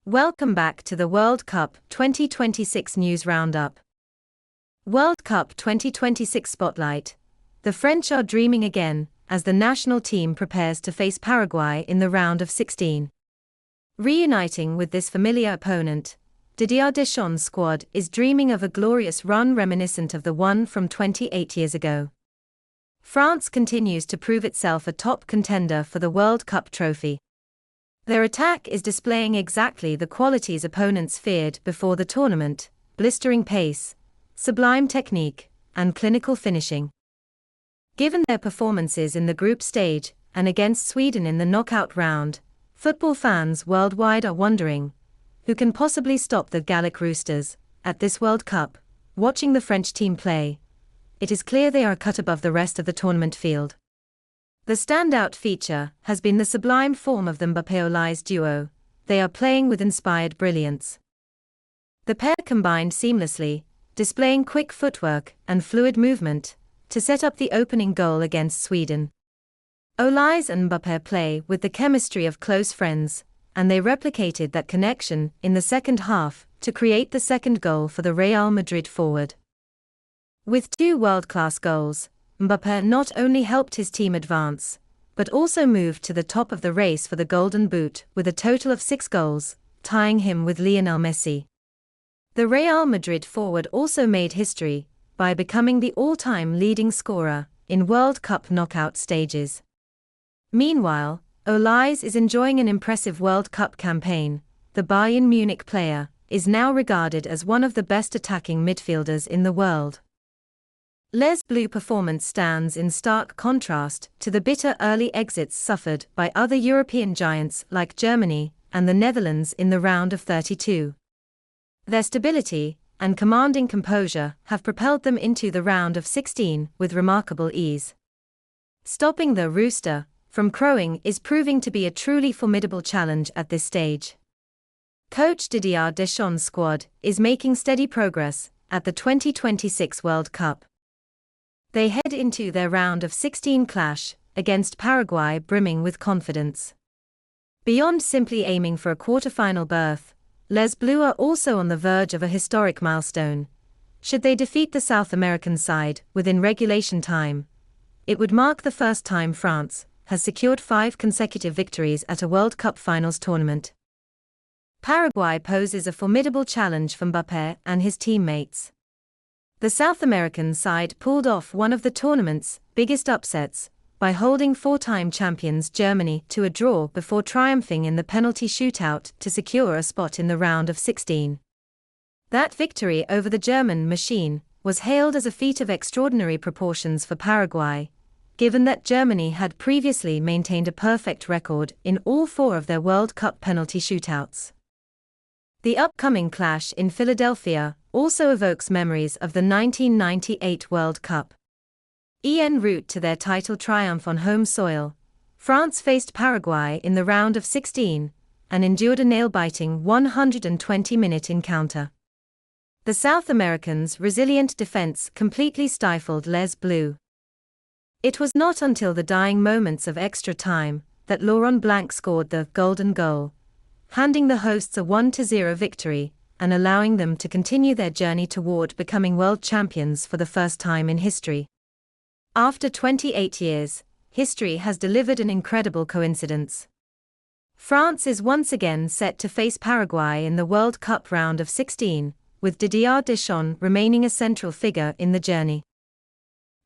Welcome back to the World Cup 2026 News Roundup. World Cup 2026 Spotlight. The French are dreaming again, as the national team prepares to face Paraguay in the round of 16. Reuniting with this familiar opponent, Didier Deschamps' squad is dreaming of a glorious run reminiscent of the one from 28 years ago. France continues to prove itself a top contender for the World Cup trophy. Their attack is displaying exactly the qualities opponents feared before the tournament: blistering pace, sublime technique, and clinical finishing. Given their performances in the group stage and against Sweden in the knockout round, football fans worldwide are wondering, who can possibly stop the Gallic Roosters at this World Cup? Watching the French team play, it is clear they are cut above the rest of the tournament field. The standout feature has been the sublime form of the Mbappé-Olise duo. They are playing with inspired brilliance. The pair combined seamlessly, displaying quick footwork and fluid movement to set up the opening goal against Sweden. Olise and Mbappé play with the chemistry of close friends, and they replicated that connection in the second half to create the second goal for the Real Madrid forward. With two world-class goals, Mbappé not only helped his team advance, but also moved to the top of the race for the Golden Boot with a total of 6 goals, tying him with Lionel Messi. The Real Madrid forward also made history by becoming the all-time leading scorer in World Cup knockout stages. Meanwhile, Olise is enjoying an impressive World Cup campaign. The Bayern Munich player is now regarded as one of the best attacking midfielders in the world. Les Bleus' performance stands in stark contrast to the bitter early exits suffered by other European giants like Germany and the Netherlands in the round of 32. Their stability and commanding composure have propelled them into the round of 16 with remarkable ease. Stopping the Rooster from crowing is proving to be a truly formidable challenge at this stage. Coach Didier Deschamps' squad is making steady progress at the 2026 World Cup. They head into their round of 16 clash against Paraguay brimming with confidence. Beyond simply aiming for a quarter-final berth, Les Bleus are also on the verge of a historic milestone. Should they defeat the South American side within regulation time, it would mark the first time France has secured 5 consecutive victories at a World Cup finals tournament. Paraguay poses a formidable challenge for Mbappé and his teammates. The South American side pulled off one of the tournament's biggest upsets by holding 4-time champions Germany to a draw before triumphing in the penalty shootout to secure a spot in the round of 16. That victory over the German machine was hailed as a feat of extraordinary proportions for Paraguay, given that Germany had previously maintained a perfect record in all 4 of their World Cup penalty shootouts. The upcoming clash in Philadelphia also evokes memories of the 1998 World Cup. En route to their title triumph on home soil, France faced Paraguay in the round of 16 and endured a nail-biting 120-minute encounter. The South Americans' resilient defense completely stifled Les Bleus. It was not until the dying moments of extra time that Laurent Blanc scored the golden goal, handing the hosts a 1-0 victory and allowing them to continue their journey toward becoming world champions for the first time in history. After 28 years, history has delivered an incredible coincidence. France is once again set to face Paraguay in the World Cup round of 16, with Didier Deschamps remaining a central figure in the journey.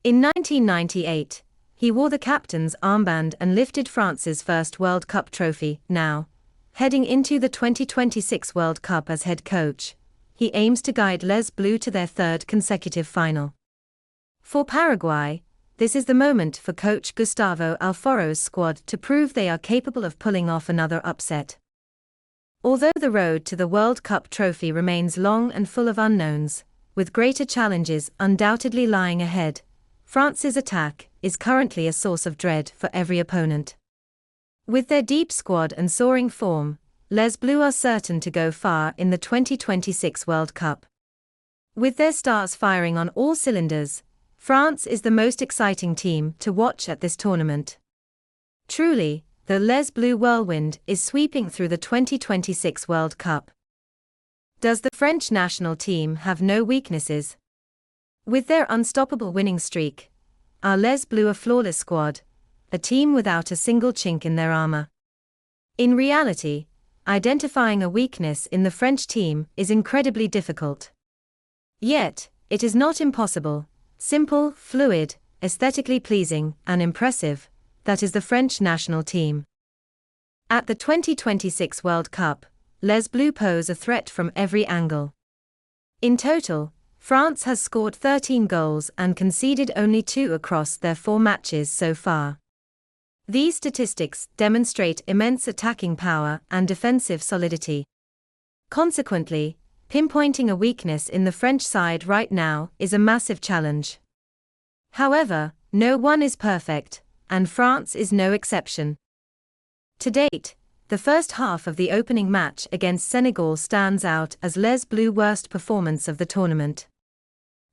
In 1998, he wore the captain's armband and lifted France's first World Cup trophy. Now, heading into the 2026 World Cup as head coach, he aims to guide Les Bleus to their 3rd consecutive final. For Paraguay, this is the moment for coach Gustavo Alfaro's squad to prove they are capable of pulling off another upset. Although the road to the World Cup trophy remains long and full of unknowns, with greater challenges undoubtedly lying ahead, France's attack is currently a source of dread for every opponent. With their deep squad and soaring form, Les Bleus are certain to go far in the 2026 World Cup. With their stars firing on all cylinders, France is the most exciting team to watch at this tournament. Truly, the Les Bleus whirlwind is sweeping through the 2026 World Cup. Does the French national team have no weaknesses? With their unstoppable winning streak, are Les Bleus a flawless squad, a team without a single chink in their armor? In reality, identifying a weakness in the French team is incredibly difficult. Yet, it is not impossible. Simple, fluid, aesthetically pleasing, and impressive, that is the French national team. At the 2026 World Cup, Les Bleus pose a threat from every angle. In total, France has scored 13 goals and conceded only 2 across their 4 matches so far. These statistics demonstrate immense attacking power and defensive solidity. Consequently, pinpointing a weakness in the French side right now is a massive challenge. However, no one is perfect, and France is no exception. To date, the first half of the opening match against Senegal stands out as Les Bleus' worst performance of the tournament.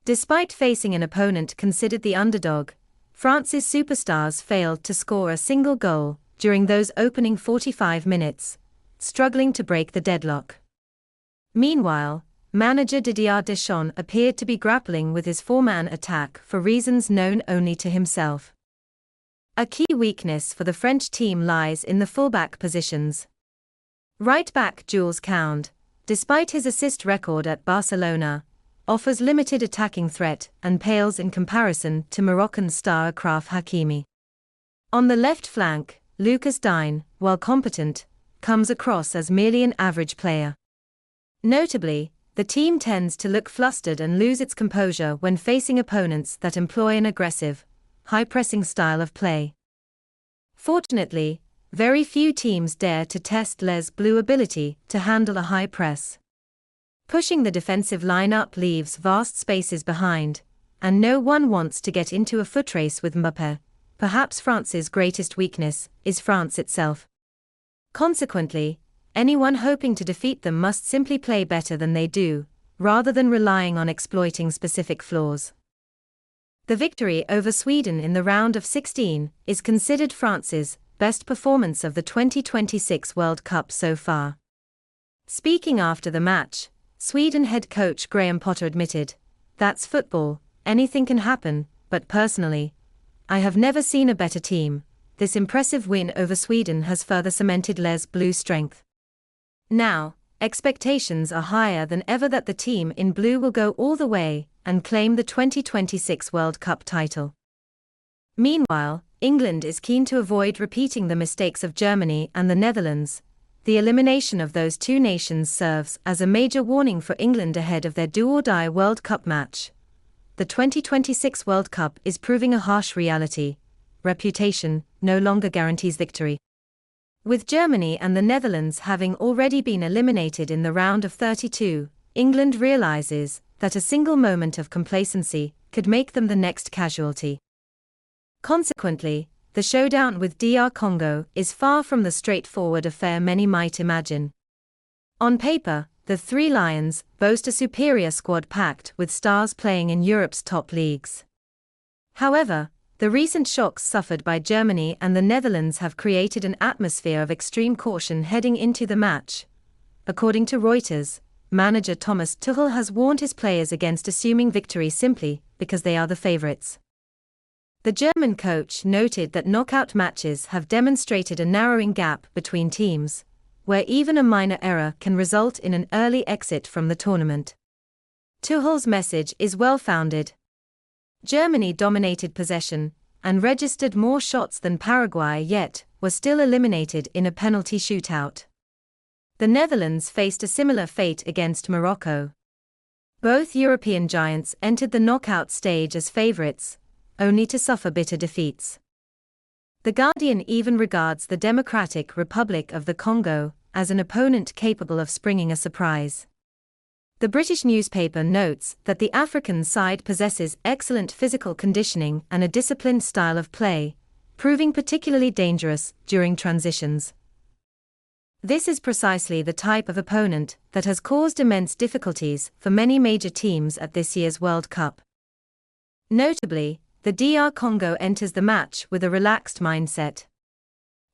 Despite facing an opponent considered the underdog, France's superstars failed to score a single goal during those opening 45 minutes, struggling to break the deadlock. Meanwhile, manager Didier Deschamps appeared to be grappling with his 4-man attack for reasons known only to himself. A key weakness for the French team lies in the fullback positions. Right-back Jules Koundé, despite his assist record at Barcelona, offers limited attacking threat and pales in comparison to Moroccan star Achraf Hakimi. On the left flank, Lucas Digne, while competent, comes across as merely an average player. Notably, the team tends to look flustered and lose its composure when facing opponents that employ an aggressive, high-pressing style of play. Fortunately, very few teams dare to test Les Bleus' ability to handle a high press. Pushing the defensive line-up leaves vast spaces behind, and no one wants to get into a foot race with Mbappé. Perhaps France's greatest weakness is France itself. Consequently, anyone hoping to defeat them must simply play better than they do, rather than relying on exploiting specific flaws. The victory over Sweden in the round of 16 is considered France's best performance of the 2026 World Cup so far. Speaking after the match, Sweden head coach Graham Potter admitted, "That's football, anything can happen, but personally, I have never seen a better team. This impressive win over Sweden has further cemented Les Bleus' strength. Now, expectations are higher than ever that the team in blue will go all the way and claim the 2026 World Cup title." Meanwhile, England is keen to avoid repeating the mistakes of Germany and the Netherlands. The elimination of those 2 nations serves as a major warning for England ahead of their do-or-die World Cup match. The 2026 World Cup is proving a harsh reality. Reputation no longer guarantees victory. With Germany and the Netherlands having already been eliminated in the round of 32, England realizes that a single moment of complacency could make them the next casualty. Consequently, the showdown with DR Congo is far from the straightforward affair many might imagine. On paper, the 3 Lions boast a superior squad packed with stars playing in Europe's top leagues. However, the recent shocks suffered by Germany and the Netherlands have created an atmosphere of extreme caution heading into the match. According to Reuters, manager Thomas Tuchel has warned his players against assuming victory simply because they are the favorites. The German coach noted that knockout matches have demonstrated a narrowing gap between teams, where even a minor error can result in an early exit from the tournament. Tuchel's message is well-founded. Germany dominated possession and registered more shots than Paraguay, yet was still eliminated in a penalty shootout. The Netherlands faced a similar fate against Morocco. Both European giants entered the knockout stage as favorites, only to suffer bitter defeats. The Guardian even regards the Democratic Republic of the Congo as an opponent capable of springing a surprise. The British newspaper notes that the African side possesses excellent physical conditioning and a disciplined style of play, proving particularly dangerous during transitions. This is precisely the type of opponent that has caused immense difficulties for many major teams at this year's World Cup. Notably, the DR Congo enters the match with a relaxed mindset.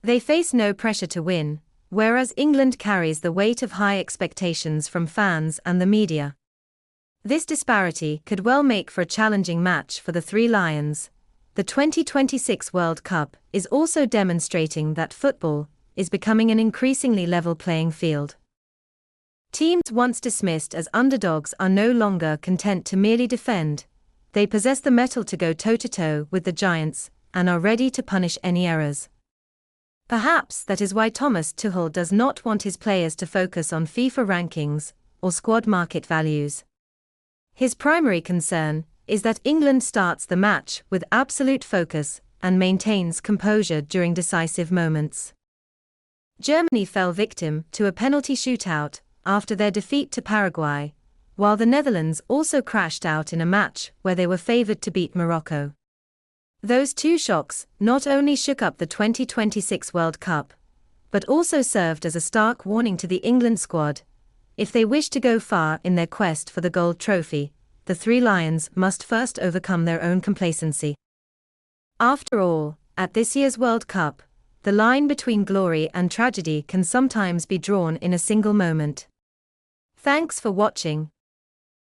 They face no pressure to win, whereas England carries the weight of high expectations from fans and the media. This disparity could well make for a challenging match for the Three Lions. The 2026 World Cup is also demonstrating that football is becoming an increasingly level playing field. Teams once dismissed as underdogs are no longer content to merely defend. They possess the mettle to go toe-to-toe with the giants and are ready to punish any errors. Perhaps that is why Thomas Tuchel does not want his players to focus on FIFA rankings or squad market values. His primary concern is that England starts the match with absolute focus and maintains composure during decisive moments. Germany fell victim to a penalty shootout after their defeat to Paraguay, while the Netherlands also crashed out in a match where they were favoured to beat Morocco. Those two shocks not only shook up the 2026 World Cup, but also served as a stark warning to the England squad. If they wish to go far in their quest for the gold trophy, the Three Lions must first overcome their own complacency. After all, at this year's World Cup, the line between glory and tragedy can sometimes be drawn in a single moment. Thanks for watching.